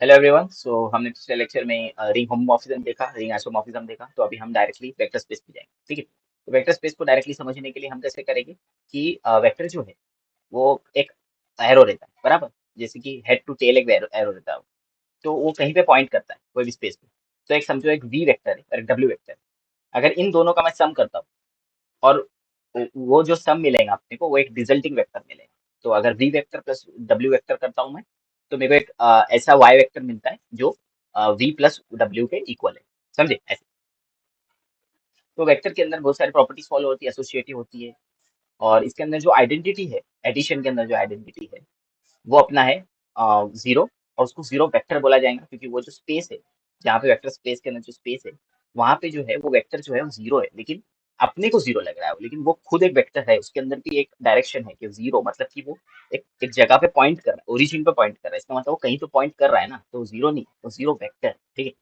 Hello everyone. सो हमने पिछले lecture में रिंग होमोमॉर्फिज्म देखा, रिंग आइसोमॉर्फिज्म देखा। तो अभी हम डायरेक्टली वेक्टर स्पेस पे जाएंगे, ठीक है। तो वेक्टर स्पेस को डायरेक्टली समझने के लिए हम कैसे करेंगे कि वेक्टर जो है वो एक एरो रहता है, बराबर। जैसे कि हेड टू टेल एक एरो रहता है, तो वो कहीं पे पॉइंट करता है कोई भी स्पेस पे। तो एक समझो एक वी वेक्टर है और एक डब्ल्यू वेक्टर है। अगर इन दोनों का मैं सम करता हूँ और वो जो सम मिलेगा अपने को वो एक रिजल्टिंग वेक्टर मिलेगा। तो अगर V vector plus W vector करता हूँ मैं, तो मेरे को एक ऐसा वाई वेक्टर मिलता है जो वी प्लस डब्ल्यू के इक्वल है। समझे ऐसे। तो वेक्टर के अंदर बहुत सारी प्रॉपर्टीज फॉलो होती है, एसोसिएटिव होती है। और इसके अंदर जो आइडेंटिटी है, एडिशन के अंदर जो आइडेंटिटी है वो अपना है जीरो। और उसको जीरो वेक्टर बोला जाएगा क्योंकि वो जो स्पेस है, जहाँ पे वेक्टर स्पेस के अंदर जो स्पेस है, वहां पे जो है वो वेक्टर जो है वो जीरो है। लेकिन अपने को जीरो लग रहा है, लेकिन वो खुद एक वेक्टर है, उसके अंदर भी एक डायरेक्शन है कि जीरो मतलब कि वो एक जगह पे पॉइंट कर रहा है, ओरिजिन पे पॉइंट कर रहा है। इसका मतलब वो कहीं तो पॉइंट कर रहा है ना, तो जीरो नहीं, वो जीरो वेक्टर, ठीक है।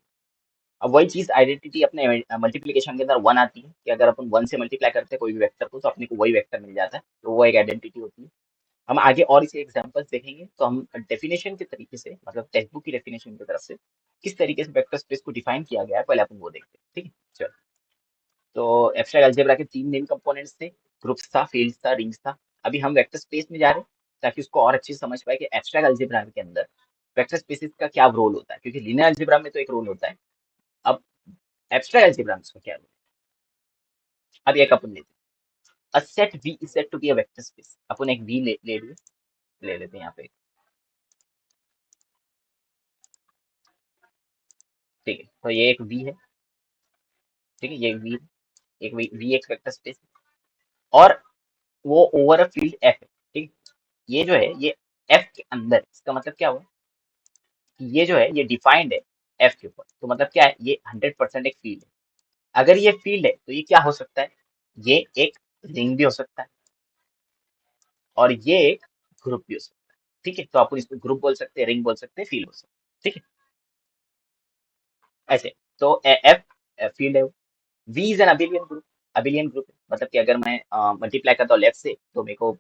अब वही चीज आइडेंटिटी अपने मल्टीप्लीकेशन के अंदर वन आती है कि अगर अपन वन से मल्टीप्लाई करते हैं कोई भी वेक्टर को तो अपने को वही वेक्टर मिल जाता है, तो वो एक आइडेंटिटी होती है। हम आगे और इसे एग्जांपल्स देखेंगे, तो हम डेफिनेशन के तरीके से, मतलब टेक्स्ट बुक की डेफिनेशन की तरफ से किस तरीके से वेक्टर स्पेस को डिफाइन किया गया है पहले अपन वो देखते हैं, ठीक है। चलो। तो एब्स्ट्रैक्ट अलजेब्रा के तीन मेन कंपोनेंट्स थे, ग्रुप्स था, फील्ड्स था, रिंग्स था। अभी हम वेक्टर स्पेस में जा रहे हैं ताकि उसको और अच्छे से समझ पाए कि एब्स्ट्रैक्ट अलजेब्रा के अंदर वेक्टर स्पेसिस का क्या रोल होता है, क्योंकि लीनियर अलजेब्रा में तो एक रोल होता है। अब एब्स्ट्रैक्ट अलजेब्रा में उसका क्या रोल है, अब एक अपन लेते हैं। A set V is said to be a vector space। अपन एक V ले लेते हैं यहाँ पे, ठीक है। तो ये एक V है, ठीक है, ये V, एक V एक वेक्टर स्पेस है। और वो ओवर अ फील्ड F है, ठीक है। ये जो है ये F के अंदर है। इसका मतलब क्या हुआ कि ये जो है ये डिफाइंड है F के ऊपर। तो मतलब क्या है, ये 100% एक फील्ड है। अगर ये फील्ड है तो ये क्या हो सकता है, ये एक रिंग भी हो सकता है और ये एक ग्रुप भी हो सकता है, ठीक है। तो आप इसको ग्रुप बोल सकते हैं, रिंग बोल सकते हैं, फील्ड बोल सकते हैं, ठीक है। ऐसे। तो F फील्ड है, V is an abelian group. Abelian group है मतलब कि अगर मैं मल्टीप्लाई करता हूँ लेफ्ट से तो मेरे को,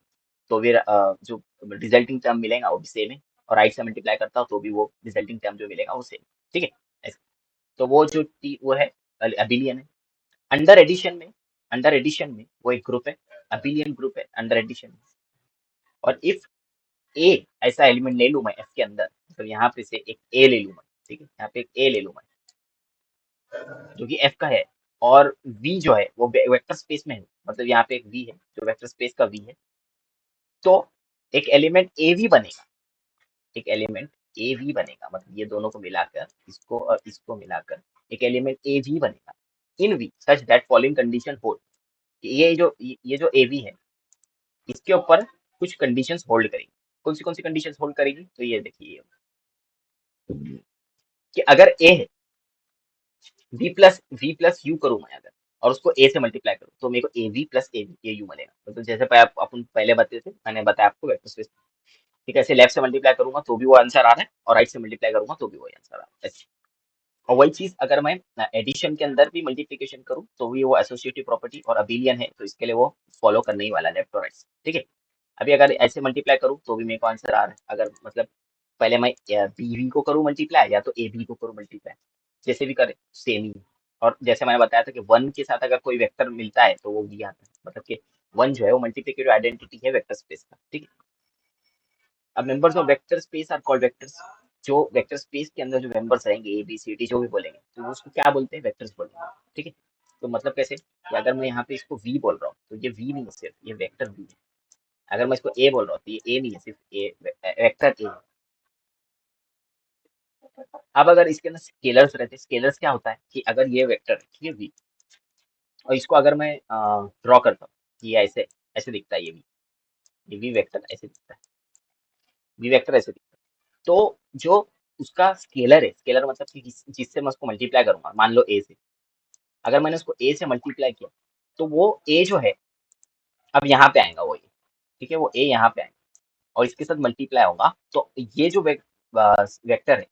तो फिर जो रिजल्टिंग टर्म मिलेगा वो भी सेम है। और राइट से मल्टीप्लाई करता हूँ तो भी वो रिजल्टिंग टर्म जो मिलेगा वो सेम, ठीक है। ऐसे। तो वो जो वो है अबिलियन है। अंडर एडिशन में, अंडर एडिशन में वो एक ग्रुप है, अबिलियन ग्रुप है अंडर एडिशन में। और इफ ए ऐसा एलिमेंट ले लूं मैं एफ के अंदर, तो यहाँ पे से एक ए ले लूं मैं, ठीक है, यहाँ पे एक ए ले लूं मैं जो कि एफ का है। और वी जो है वो वेक्टर स्पेस में है, मतलब यहाँ पे एक वी है जो वेक्टर स्पेस का वी है। तो एक एलिमेंट ए वी बनेगा, एक एलिमेंट ए वी बनेगा, मतलब ये दोनों को मिलाकर, इसको और इसको मिलाकर एक एलिमेंट ए वी बनेगा in V such that following condition hold. ये जो ए वी है इसके ऊपर कुछ कंडीशंस होल्ड करेगी। कौन सी कंडीशंस होल्ड करेगी, तो ये देखिए कि अगर ए है, वी प्लस यू करूँ मैं अगर, और उसको ए से मल्टीप्लाई करूँ तो मेरे को A V plus A you मिलेगा। तो जैसे अपन पहले बताए थे, मैंने बताया आपको वेक्टर स्पेस, ठीक है। ऐसे लेफ्ट से मल्टीप्लाई करूंगा तो भी वो आंसर आ रहा है और राइट से मल्टीप्लाई करूंगा तो भी वही आंसर आ रहा है, ऐसे। और वही चीज अगर मैं एडिशन के अंदर भी मल्टीप्लीकेशन करूँ तो भी वो एसोसिएटिव प्रॉपर्टी और अबिलियन है, तो इसके लिए वो फॉलो करने ही वाला लेफ्ट और राइट, ठीक है। अभी अगर ऐसे मल्टीप्लाई करूँ तो भी मेरे को आंसर आ रहा है। अगर मतलब पहले मैं बी वी को करूँ मल्टीप्लाई या तो ए बी को करूँ मल्टीप्लाई, जैसे भी करे सेम ही है। और जैसे मैंने बताया था कि वन के साथ अगर कोई वेक्टर मिलता है तो वो वी आता है, मतलब कि वन जो है वो मल्टीप्लिकेटिव आइडेंटिटी है वेक्टर स्पेस का, ठीक है। अब members of vector space are called vectors. जो वेक्टर स्पेस के अंदर जो मेंबर्स रहेंगे ए बी सी डी जो भी बोलेंगे तो उसको क्या बोलते हैं, वेक्टर्स बोलेंगे, ठीक है। तो मतलब कैसे कि अगर मैं यहाँ पे इसको वी बोल रहा हूँ तो ये वी नहीं है, सिर्फ ये वेक्टर वी है। अगर मैं इसको ए बोल रहा हूँ तो ये ए नहीं है, सिर्फ ए वेक्टर ए है। अब अगर इसके अंदर स्केलर्स रहते, स्केलर्स क्या होता है कि अगर ये वेक्टर है, ठीक है, वी, और इसको अगर मैं ड्रॉ करता हूँ, ये ऐसे ऐसे दिखता है, ये वी वेक्टर ऐसे दिखता है, वी वेक्टर ऐसे दिखता है। तो जो उसका स्केलर है, स्केलर मतलब कि जिससे मैं उसको मल्टीप्लाई करूंगा, मान लो ए से, अगर मैंने उसको ए से मल्टीप्लाई किया तो वो ए जो है अब यहाँ पे आएगा वो ए, ठीक है, वो ए यहाँ पे आएगा और इसके साथ मल्टीप्लाई होगा तो ये जो वेक्टर है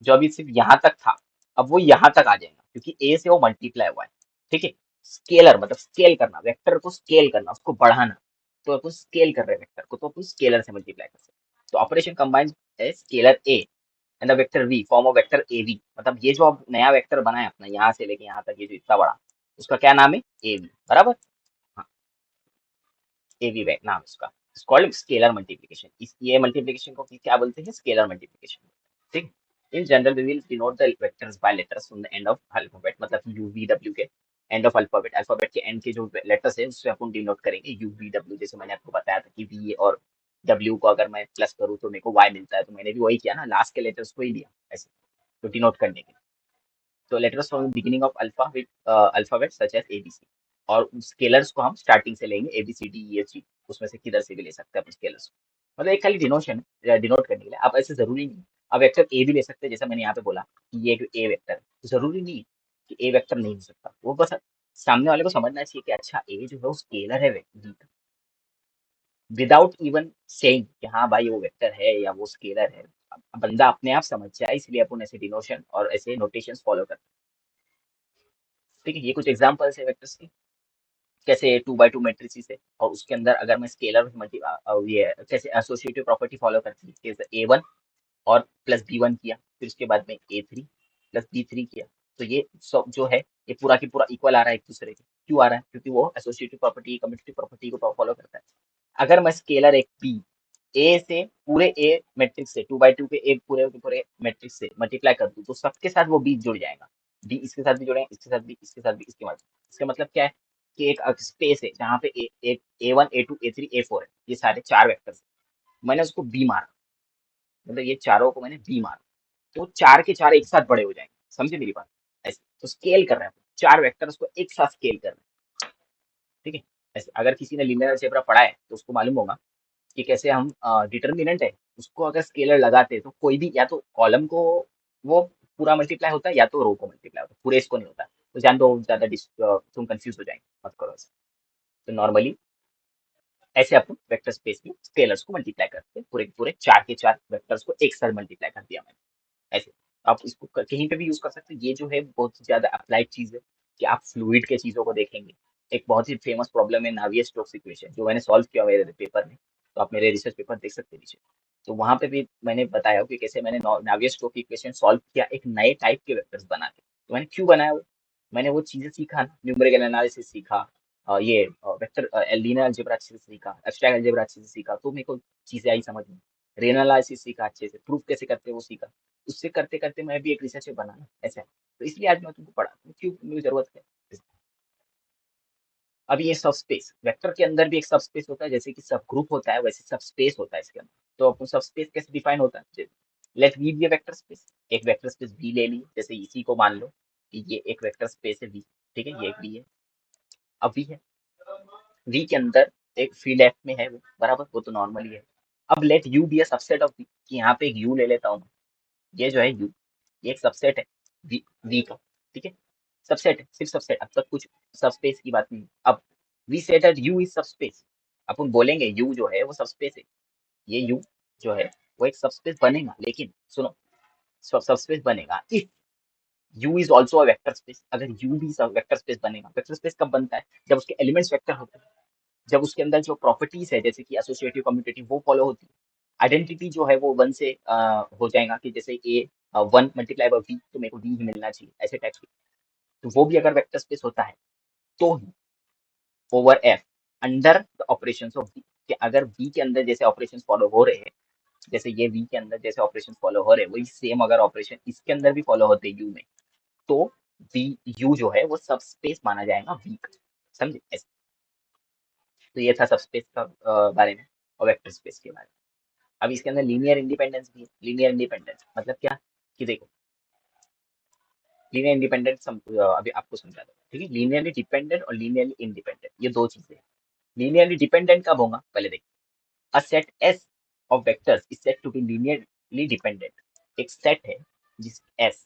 जो अभी सिर्फ यहाँ तक था, अब वो यहाँ तक आ जाएगा क्योंकि ए से वो मल्टीप्लाई हुआ है, ठीक है। स्केलर मतलब स्केल करना, वेक्टर को स्केल करना, उसको बढ़ाना। तो अपन स्केल कर रहे हैं वेक्टर को तो अपन स्केलर से मल्टीप्लाई कर सकते हैं। तो ऑपरेशन कंबाइंस है scalar A and the vector V form of vector A V, मतलब ये जो अब नया वेक्टर बना है अपना यहाँ से लेके यहाँ तक, ये जो इतना बड़ा, उसका क्या नाम है, ए वी, बराबर। हाँ, ए वी नाम है उसका, कॉल्ड स्केलर मल्टीप्लिकेशन। इस ये मल्टीप्लिकेशन को क्या बोलते हैं, स्केलर मल्टीप्लिकेशन। ठीक। In general we will denote the vectors by letters from the end of alphabet, मतलब यू वी डब्ल्यू के एंड ऑफ अल्फाबेट, अल्फाबेट के एंड के जो लेटर्स है उससे अपन डिनोट करेंगे यू वी डब्ल्यू। जैसे मैंने आपको बताया था कि वी और डब्ल्यू को अगर मैं प्लस करूँ तो मेरे को वाई मिलता है, तो मैंने भी वही किया ना, लास्ट के लेटर्स को ही लिया ऐसे, तो डिनोट करने के लिए। तो letters from beginning of alpha with alphabet such as ABC, और स्केलर्स को हम स्टार्टिंग से लेंगे, एबीसीडी ई एफ जी, उसमें से किधर से भी ले सकते हैं अपन स्केलर्स को, मतलब एक खाली डिनोशन डिनोट करने के लिए। अब ऐसे जरूरी नहीं, अब वेक्टर ए भी ले सकते हैं, जैसे मैंने यहाँ पे बोला कि ये एक ए वेक्टर है, तो जरूरी नहीं कि ए वेक्टर नहीं हो सकता, वो बस सामने वाले को समझना चाहिए कि अच्छा ए जो है वो स्केलर है वेक्टर, विदाउट इवन सेइंग कि हाँ भाई वो वेक्टर है या वो स्केलर है। बंदा अपने आप समझ जाए, इसलिए अपन ऐसे डिनोशन और ऐसे नोटेशंस फॉलो करते हैं। ठीक है, ये कुछ एग्जांपल्स है वेक्टर्स के, कैसे 2 by 2 मैट्रिसेस है और उसके अंदर अगर मैं स्केलर मल्टी ये कैसे एसोसिएटिव प्रॉपर्टी फॉलो करती है, जैसे ए वन और प्लस बी वन किया, फिर उसके बाद में ए थ्री प्लस बी थ्री किया, तो ये सब जो है ये पूरा की पूरा इक्वल आ रहा है एक दूसरे के। क्यों आ रहा है, क्योंकि वो एसोसिएटिव प्रॉपर्टी कम्यूटेटिव प्रॉपर्टी को फॉलो करता है। अगर मैं स्केलर एक बी ए से पूरे ए मैट्रिक्स से 2 by 2 के ए पूरे के पूरे मैट्रिक्स से मल्टीप्लाई कर दूं, तो सबके साथ वो बी जुड़ जाएगा, बी इसके साथ भी जुड़े, इसके साथ भी, इसके साथ भी, इसके बाद। इसका मतलब क्या है कि एक स्पेस है जहाँ पे A one A two A three A four है, ये सारे चार वेक्टर्स, मैंने उसको बी मारा, मतलब ये चारों को मैंने बी मारा, तो चार के चार एक साथ बड़े हो जाएंगे, समझे मेरी बात। ऐसे तो स्केल कर रहे हैं, चार वेक्टर्स को एक साथ स्केल कर रहे हैं। ठीक है, ऐसे अगर किसी ने लीनियर अलजेब्रा पढ़ा है तो उसको मालूम होगा कि कैसे हम डिटर्मिनेंट है उसको अगर स्केलर लगाते हैं तो कोई भी या तो कॉलम को वो पूरा मल्टीप्लाई होता है या तो रो को मल्टीप्लाई होता है, पूरे इसको नहीं होता। तो जान दो ज्यादा तुम कंफ्यूज हो जाएंगे, मत करो ऐसे। तो नॉर्मली ऐसे अपन वेक्टर स्पेस में स्केलर्स को मल्टीप्लाई करते हैं, पूरे के पूरे चार के चार वेक्टर्स को एक साथ मल्टीप्लाई कर दिया मैंने, ऐसे। आप इसको कहीं पे भी यूज कर सकते हैं, ये जो है बहुत ज्यादा अप्लाइड चीज है कि आप फ्लूइड के चीजों को देखेंगे। एक बहुत ही फेमस प्रॉब्लम है नावियर स्टोक्स इक्वेशन, जो मैंने सॉल्व किया मेरे पेपर में, तो आप मेरे रिसर्च पेपर देख सकते हैं नीचे। तो वहां पे भी मैंने बताया कि कैसे मैंने नावियर स्टोक्स इक्वेशन सॉल्व किया एक नए टाइप के वेक्टर्स बना के। तो मैंने क्यों बनाया वो, मैंने वो चीजें सीखा, न्यूमेरिकल एनालिसिस सीखा, ये वेक्टर लीनियर अलजेब्रा अच्छे से सीखा, एब्स्ट्रैक्ट अलजेब्रा अच्छे से सीखा, तो मेरे को चीजें आई समझ में। रेनल एनालिसिस सीखा अच्छे से, प्रूफ कैसे करते हैं वो सीखा, उससे करते करते मैं भी एक रिसर्चर बना ना, ऐसा है। तो इसलिए आज मैं तुमको पढ़ा क्यों, मुझे जरूरत है। अब ये सब स्पेस वेक्टर के अंदर भी एक सब स्पेस होता है, जैसे कि सब ग्रुप होता है वैसे सब स्पेस होता है इसके अंदर। तो अपन सब स्पेस कैसे डिफाइन होता है, let V be vector space, एक वेक्टर स्पेस वी ले ली, जैसे इसी को मान लो कि ये एक वेक्टर स्पेस है वी। ठीक है, ये एक वी है, अब वी है, वी के अंदर एक फील्ड एफ में है वो, बराबर, वो तो नॉर्मली है। अब let U be a subset of V, कि यहाँ पे एक यू ले लेता हूँ, ये जो है यू, ये एक सबसेट है वी का। ठीक है, सबसेट है, सिर्फ सबसेट, अब तक कुछ सबस्पेस की बात नहीं। अब we said that U is subspace, अपन बोलेंगे यू जो है वो सबस्पेस है, ये यू जो है वो एक सबस्पेस बनेगा, लेकिन सुनो, सबस्पेस बनेगा if you is also a vector space. अगर यू भी वेक्टर स्पेस बनेगा, वेक्टर स्पेस कब बनता है, जब उसके एलिमेंट्स वेक्टर होते हैं, जब उसके अंदर जो प्रॉपर्टीज है जैसे कि एसोसिएटिव कम्यूटेटिव वो फॉलो होती है, आइडेंटिटी जो है वो वन से हो जाएगा, कि जैसे ए वन मल्टीप्लाई बाई वी तो मेरे को वी ही मिलना चाहिए, ऐसे टाइप की। तो वो भी अगर वेक्टर स्पेस होता है तो ही over F under the operation of V, कि अगर वी के अंदर जैसे ऑपरेशन फॉलो हो रहे हैं, जैसे ये वी के अंदर जैसे ऑपरेशन फॉलो हो रहे हैं, वही सेम अगर ऑपरेशन इसके अंदर भी फॉलो होते हैं यू में, तो वी यू जो है वो सब स्पेस माना जाएगा वी का, समझे ऐसे। तो ये था सब स्पेस का बारे में, और वेक्टर स्पेस के बारे में। अब इसके अंदर लीनियर इंडिपेंडेंस भी है। लीनियर इंडिपेंडेंस मतलब क्या, कि देखो, लीनियर इंडिपेंडेंट अभी आपको समझा दो, ठीक है। लीनियरली डिपेंडेंट और लीनियरली इंडिपेंडेंट ये दो चीजें हैं। लीनियरली डिपेंडेंट कब होगा, पहले देखो, a set S of vectors is said to be linearly dependent. एक सेट है जिस एस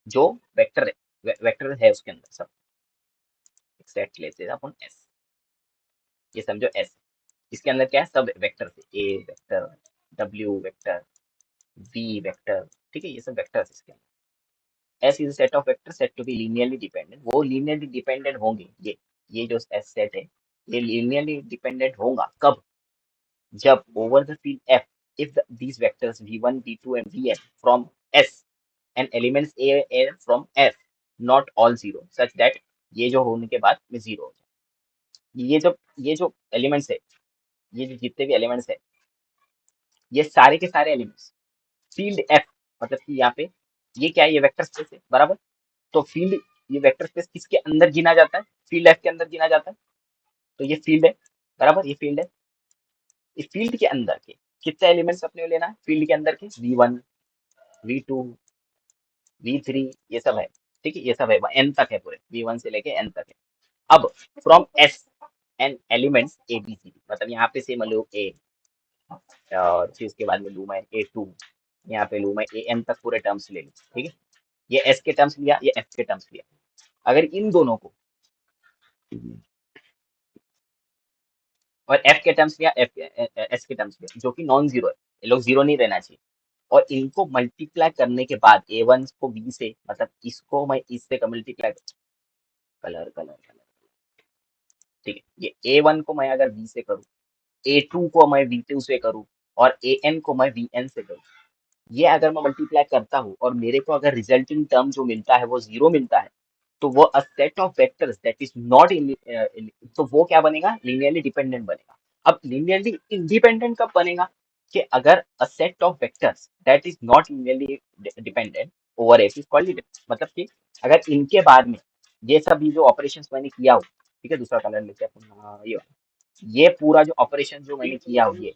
जो वेक्टर है, वेक्टर है उसके अंदर सब, एक सेट लेते हैं अपन एस, ये समझो एस, इसके अंदर क्या है, सब वेक्टर है, A vector, W vector, V vector, ठीक है, ये सब वेक्टर है इसके अंदर। S is a set of vectors said to be linearly dependent, वो linearly dependent होंगे, ये जो S सेट है ये linearly dependent होगा कब, जब over the field F if these vectors v1 v2 and vn from S and elements a from F not all zero such that ये जो होने के बाद में जीरो हो जाए। ये जो एलिमेंट्स है, ये जो जितने भी एलिमेंट्स है, ये सारे के सारे एलिमेंट्स फील्ड एफ, मतलब कि यहाँ पे ये क्या है, ये वेक्टर स्पेस है बराबर। तो फील्ड, ये वेक्टर स्पेस किसके अंदर गिना जाता है, फील्ड एफ के अंदर गिना जाता है। तो ये फील्ड है बराबर, ये फील्ड है। इस फील्ड के अंदर के कितने एलिमेंट्स अपने को लेना है, फील्ड के अंदर के v1 v2 v3 ये सब है, ठीक है, ये सब है, n तक है, पूरे v1 से लेके n तक है। अब from s n elements A B C, मतलब यहाँ पे से मान लो ए, और फिर उसके बाद में लू मैं a2, यहाँ पे लू मैं an तक पूरे टर्म्स ले लूँ, ठीक है। ये s के टर्म्स लिया, ये f के टर्म्स लिया। अगर इन दोनों को और f के टर्म्स लिया, s के टर्म्स लिया, जो कि नॉन जीरो है, ये लोग जीरो नहीं रहना चाहिए, और इनको मल्टीप्लाई करने के बाद a1 को b से, मतलब इसको मैं इससे मल्टीप्लाई, कलर कलर कलर, ठीक है, ये a1 को मैं अगर b से करूँ, a2 को मैं v2 से करूँ, और an को मैं vn से करूँ, ये अगर मैं मल्टीप्लाई करता हूँ और मेरे को अगर रिजल्टिंग टर्म जो मिलता है वो जीरो मिलता है, तो वो a set of vectors that is not in, तो वो क्या बनेगा, लीनियरली डिपेंडेंट बनेगा। अब लीनियरली इंडिपेंडेंट कब बनेगा, कि अगर a set of vectors that is not linearly dependent over F is called, मतलब कि अगर इनके बाद में ये सब जो ऑपरेशंस मैंने किया हो, ठीक है, दूसरा कलर लेते हैं अपन, ये पूरा जो ऑपरेशन जो मैंने किया हो, ये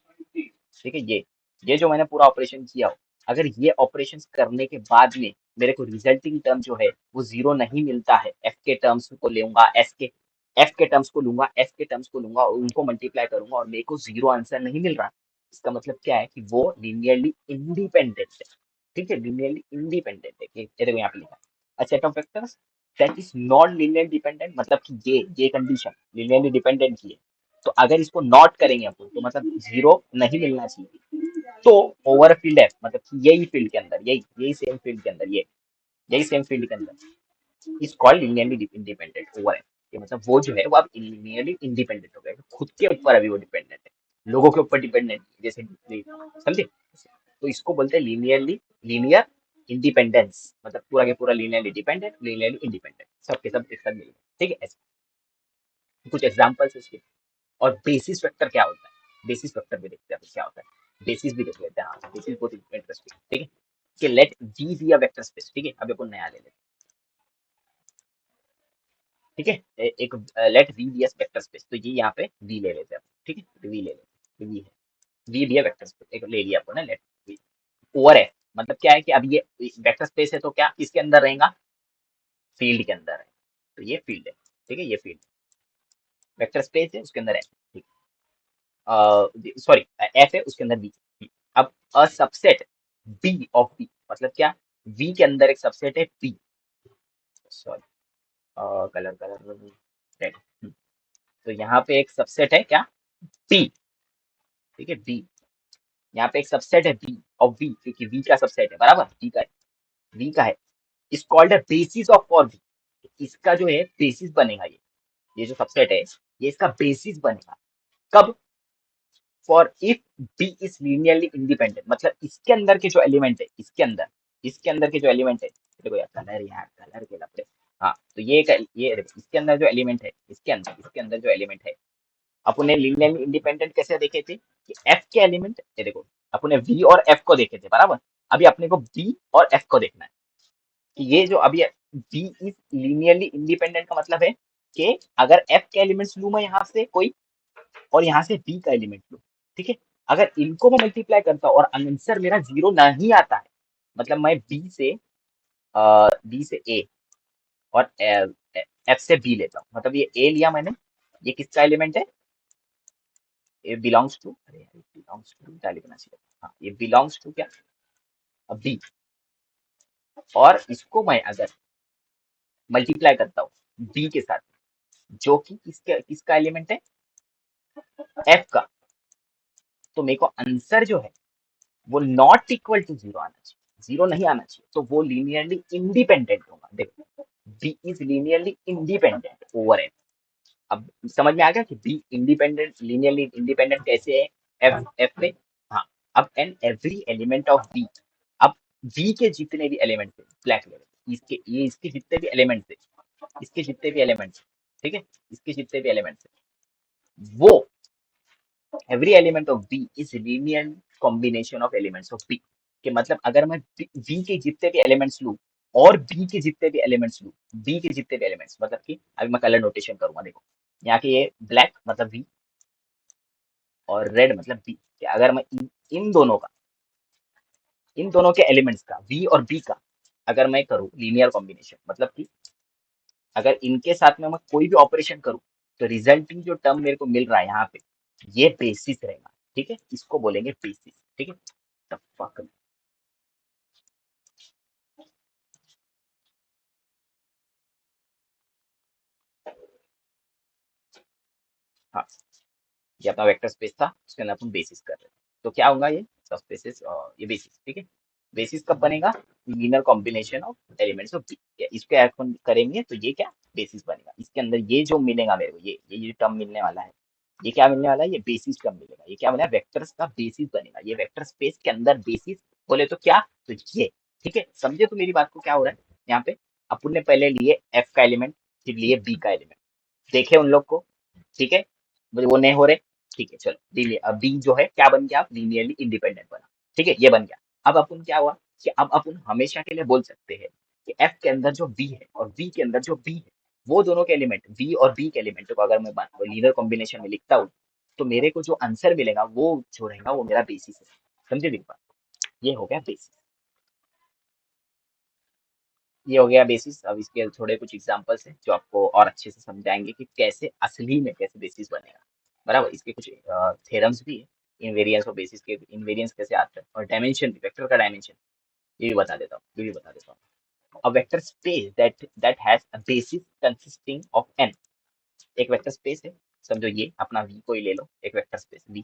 ठीक है, ये जो मैंने पूरा ऑपरेशन किया हो, अगर ये ऑपरेशन करने के बाद में मेरे को रिजल्टिंग टर्म जो है वो जीरो नहीं मिलता है, एफ के टर्म्स को लूंगा, एफ के टर्म्स को लूंगा, एफ के टर्म्स को लूंगा और उनको मल्टीप्लाई करूंगा और मेरे को जीरो आंसर नहीं मिल रहा, इसका मतलब क्या है कि वो लीनियरली इंडिपेंडेंट है, ठीक है, लीनियरली इंडिपेंडेंट है। ये देखो यहाँ पे लिखा है, a set of vectors that is not linear dependent, मतलब कि ये कंडीशन लीनियरली डिपेंडेंट की है। तो अगर इसको नॉट करेंगे अपन, तो मतलब जीरो नहीं मिलना चाहिए, तो ओवर फील्ड है, मतलब कि यही फील्ड के अंदर, यही सेम फील्ड के अंदर, यही सेम फील्ड के अंदर is called linearly independent over है, कि मतलब वो जो है वो अब लीनियरली इंडिपेंडेंट हो गया, खुद के ऊपर अभी वो डिपेंडेंट है, लोगों के ऊपर डिपेंडेंट, जैसे समझे। तो इसको बोलते हैं लीनियर इंडिपेंडेंस, मतलब पूरा के पूरा लीनियरली डिपेंडेंट, लीनियरली इंडिपेंडेंट, सबके सब एक साथ मिल गए, ठीक है। ऐसे कुछ एग्जांपल्स इसके। और बेसिस वेक्टर क्या होता है, बेसिस वेक्टर भी देखते हैं क्या होता है, बेसिस भी देख लेते हैं। हाँ, बेसिस बहुत इंटरेस्टिंग, ठीक है, कि let V be a vector space, ठीक है, अब अपन नया ले लेते हैं, ठीक है, एक let V be S vector space, तो ये यहाँ पे वी ले लेते हैं, ठीक है, वी ले लेते हैं, वी है, V be a vector space, एक ले लिया अपन ने, लेट वी ओवर है, मतलब क्या है कि अब ये वेक्टर स्पेस है, तो क्या इसके अंदर रहेगा, फील्ड के अंदर है, तो ये फील्ड है, ठीक है, ये फील्ड वेक्टर स्पेस है, उसके अंदर है, ठीक, सॉरी एफ है, उसके अंदर बी। अब a subset B of B, मतलब क्या, वी के अंदर एक सबसेट है B, sorry colour colour red, तो यहाँ पे एक सबसेट है क्या, बी, ठीक है, बी, यहाँ पे एक सबसेट है बी ऑफ वी, क्योंकि वी का सबसेट है बराबर, वी का है, वी का है, इस कॉल्ड है बेसिस ऑफ फॉर वी, इसका जो है बेसिस बनेगा, ये जो सबसेट है ये इसका बेसिस बनेगा, कब, for if B is linearly independent, मतलब इसके अंदर के जो एलिमेंट है, इसके अंदर के जो एलिमेंट है, देखो यार कलर, यार कलर के लपड़े, हाँ, तो ये देखो इसके अंदर जो एलिमेंट है, इसके अंदर जो एलिमेंट है, अपने लीनियरली इंडिपेंडेंट कैसे देखे थे, कि एफ के एलिमेंट, ये देखो अपने वी और एफ को देखे थे बराबर, अभी अपने को बी और एफ को देखना है, कि ये जो अभी बी इज लीनियरली इंडिपेंडेंट का मतलब है कि अगर एफ के एलिमेंट्स लू मैं यहाँ से कोई, और यहाँ से बी का एलिमेंट लो, ठीक है, अगर इनको मैं मल्टीप्लाई करता हूँ और आंसर मेरा जीरो नहीं आता है, मतलब मैं बी से ए और एफ से बी लेता हूँ, मतलब ये ए लिया मैंने, ये किसका एलिमेंट है, ये बिलोंग्स टू, अरे यार बिलोंग्स टू क्या लिखना चाहिए, हाँ ये बिलोंग्स टू क्या, बी, और इसको मैं अगर मल्टीप्लाई करता हूँ बी के साथ, जो कि किसका एलिमेंट है, एफ का, तो मेरे को आंसर जो है वो नॉट इक्वल टू जीरो आना चाहिए, जीरो नहीं आना चाहिए, तो वो लीनियरली इंडिपेंडेंट होगा, देखो B is linearly independent over F. अब समझ में आ गया कि बी इंडिपेंडेंट, लीनियरली इंडिपेंडेंट कैसे है, एफ पे, हाँ, अब and every element of V, अब वी के जितने भी एलिमेंट थे ब्लैक लेवल, इसके जितने भी एलिमेंट थे, इसके जितने भी एलिमेंट्स, ठीक है, इसके जितने भी एलिमेंट्स वो every element of B is linear combination of elements of B. कि मतलब अगर मैं बी के जितने भी एलिमेंट्स लूं और बी के जितने भी एलिमेंट्स लूं, बी के जितने भी एलिमेंट्स मतलब कि अभी मैं कलर नोटेशन करूंगा, देखो यहाँ के ये ब्लैक मतलब बी और रेड मतलब बी। कि अगर मैं इन दोनों के एलिमेंट्स का वी और बी का अगर मैं करूँ लीनियर कॉम्बिनेशन, मतलब कि अगर इनके साथ में मैं कोई भी ऑपरेशन करूँ तो रिजल्टिंग जो टर्म मेरे को मिल रहा है यहाँ पे, ये बेसिस रहेगा, ठीक है, इसको बोलेंगे बेसिस, ठीक है। The fuck? हाँ, ये अपना वेक्टर स्पेस था, उसके अंदर अपन बेसिस कर रहे हैं, तो क्या होगा ये सब स्पेसेस और ये बेसिस, ठीक है। बेसिस कब बनेगा? Linear combination of elements of B, इसके अपन करेंगे तो ये क्या बेसिस बनेगा। इसके अंदर ये जो मिलेगा मेरे को, ये टर्म मिलने वाला है, ये क्या मिलने वाला है, ये बेसिस टर्म मिलेगा, ये क्या बनेगा वेक्टर्स का बेसिस बनेगा, ये वेक्टर स्पेस के अंदर बेसिस बोले तो क्या, तो ये, ठीक है। समझे तो मेरी बात को, क्या हो रहा है यहाँ पे, अपन ने पहले लिए एफ का एलिमेंट, फिर लिए बी का एलिमेंट, देखे उन लोग को, ठीक है, मुझे वो नहीं हो रहे, ठीक है चलो लीनियर, अब बी जो है क्या बन गया, लीनियरली इंडिपेंडेंट बना, ठीक है, ये बन गया। अब अपन क्या हुआ कि अब अपन हमेशा के लिए बोल सकते हैं कि एफ के अंदर जो बी है और वी के अंदर जो बी है, वो दोनों के एलिमेंट वी और बी के एलिमेंट को अगर मैं लीनियर कॉम्बिनेशन में लिखता हूँ तो मेरे को जो आंसर मिलेगा वो जो रहेगा वो मेरा बेसिस है। समझे मेरी बात? ये हो गया बेसिस, ये हो गया बेसिस। अब इसके थोड़े कुछ एग्जांपल्स हैं जो आपको और अच्छे से समझाएंगे कि कैसे असली में कैसे बेसिस बनेगा, बराबर। इसके कुछ थ्योरम्स भी है, इनवेरियंस और बेसिस के इनवेरियंस कैसे आता है, और डायमेंशन भी, वेक्टर का डायमेंशन, ये भी बता देता हूँ, ये भी बता देता हूँ। A vector space that has a basis consisting of n, एक वेक्टर स्पेस है, समझो ये अपना वी को ही ले लो, एक वेक्टर स्पेस वी,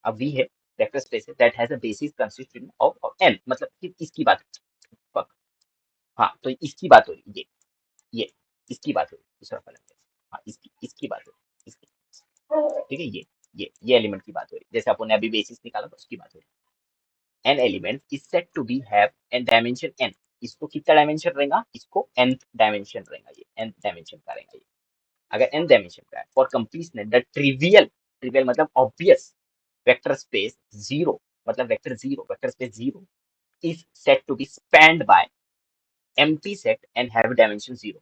अब वी है, वेक्टर स्पेस है that has a basis consisting of n, मतलब कि इसकी बात, हाँ तो इसकी बात हो रही है, ये इसकी बात हो रही है, दूसरा फलन, हाँ इसकी इसकी बात हो रही है, इसकी, ठीक है, ये एलिमेंट की बात हो रही है, जैसे अपन ने अभी बेसिस निकाला तो उसकी बात हो रही है। N element is said to be have n dimension n, इसको कितना डायमेंशन रहेगा, इसको एन डायमेंशन रहेगा, ये एन डायमेंशन का रहेगा ये, अगर एन डायमेंशन का है। For completeness the trivial, trivial मतलब ऑब्वियस, वेक्टर स्पेस जीरो, मतलब vector space zero is said to be spanned by empty set and have dimension zero.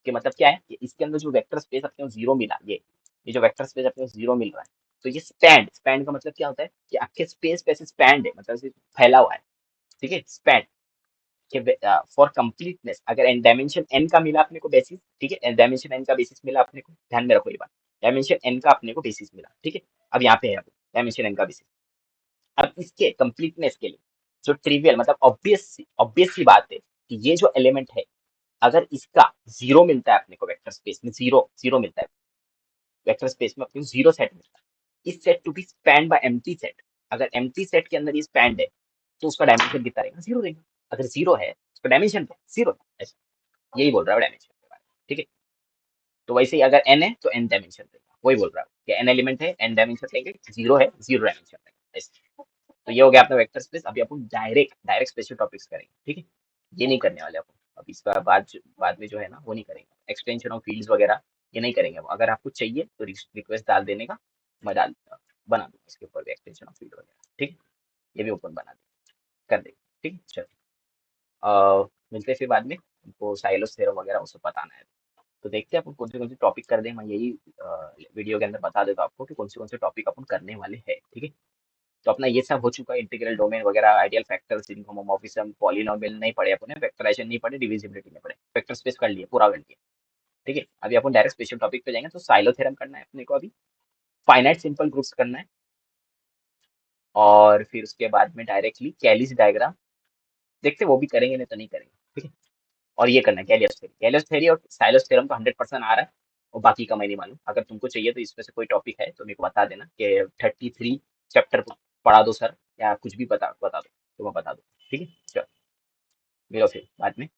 कि मतलब क्या है कि इसके अंदर जो वेक्टर स्पेस अपने को जीरो मिला, ये जो वेक्टर स्पेस अपने को जीरो मिल रहा है, तो ये स्पैंड, स्पैंड का मतलब क्या होता है कि आपके स्पेस पे स्पैंड है, मतलब ऐसे फैला हुआ है, ठीक है, स्पैंड। फॉर कंप्लीटनेस अगर एन डायमेंशन एन का मिला अपने को बेसिस, ठीक है, डायमेंशन एन का बेसिस मिला अपने को, ध्यान में रखो ये बात, डायमेंशन एन का अपने को बेसिस मिला, ठीक है। अब यहाँ पे है डायमेंशन एन का बेसिस। अब इसके कंप्लीटनेस के लिए जो ट्रिवियल मतलब ऑब्वियस सी बात है कि ये जो एलिमेंट है, अगर इसका जीरो मिलता है अपने को वेक्टर स्पेस में, जीरो जीरो मिलता है वेक्टर स्पेस में अपने को जीरो सेट मिलता है, is said to be spanned by empty set, अगर एम्प्टी सेट के अंदर ये स्पैन्ड है तो उसका डायमेंशन कितना रहेगा, जीरो रहेगा। अगर जीरो है उसका डायमेंशन क्या, जीरो है, यही बोल रहा है डायमेंशन के बारे में, ठीक है। तो वैसे ही अगर एन है तो एन डायमेंशन रहेगा, वही बोल रहा है कि एन एलिमेंट है एन डायमेंशन रहेंगे, जीरो है जीरो डायमेंशन रहेगा ऐसे। तो ये हो गया अपना वेक्टर स्पेस। अभी अपन डायरेक्ट डायरेक्ट स्पेशल टॉपिक्स करेंगे, ठीक है, ये नहीं करने वाले अपन। अब इसका बाद में जो है ना वो नहीं करेंगे, एक्सटेंशन ऑफ फील्ड्स वगैरह ये नहीं करेंगे। अगर आपको चाहिए तो रिक्वेस्ट डाल देने का, मैं डाल बना दूंगा इसके ऊपर भी एक्सटेंशन ऑफ फील्ड वगैरह, ठीक है, ये भी ओपन बना देंगे, कर देंगे, ठीक है चलो। मिलते हैं फिर बाद में, हमको साइलोस थ्योरम वगैरह वो सब बताना है। तो देखते हैं अपन कौन से टॉपिक कर दें, मैं यही वीडियो के अंदर बता देता हूँ आपको कि कौन से टॉपिक अपन करने वाले हैं, ठीक है। तो अपना ये सब हो चुका है, इंटीग्रल डोमेन वगैरह, ideal factors, ring homomorphism, polynomial नहीं पढ़े अपन ने, फैक्टराइजेशन नहीं पढ़े, डिविजिबिलिटी नहीं पढ़े, वेक्टर स्पेस कर लिए, पूरा कर लिया, ठीक है। अभी अपन डायरेक्ट स्पेशल टॉपिक पे जाएंगे, तो साइलो थ्योरम करना है अपने को अभी, फाइनाइट सिंपल ग्रुप्स करना है, और फिर उसके बाद में डायरेक्टली कैलिस डायग्राम देखते हैं, वो भी करेंगे, नहीं तो नहीं करेंगे, ठीक है। और ये करना है कैलियस थ्योरी और साइलोस थ्योरम तो 100% आ रहा है, और बाकी का मैं नहीं मालूम। अगर तुमको चाहिए तो इसमें से कोई टॉपिक है तो मेरे को बता देना कि 33 चैप्टर पढ़ा दो सर, या कुछ भी बता बता दो तो मैं बता दूँ, ठीक है चलो, मिलो फिर बाद में।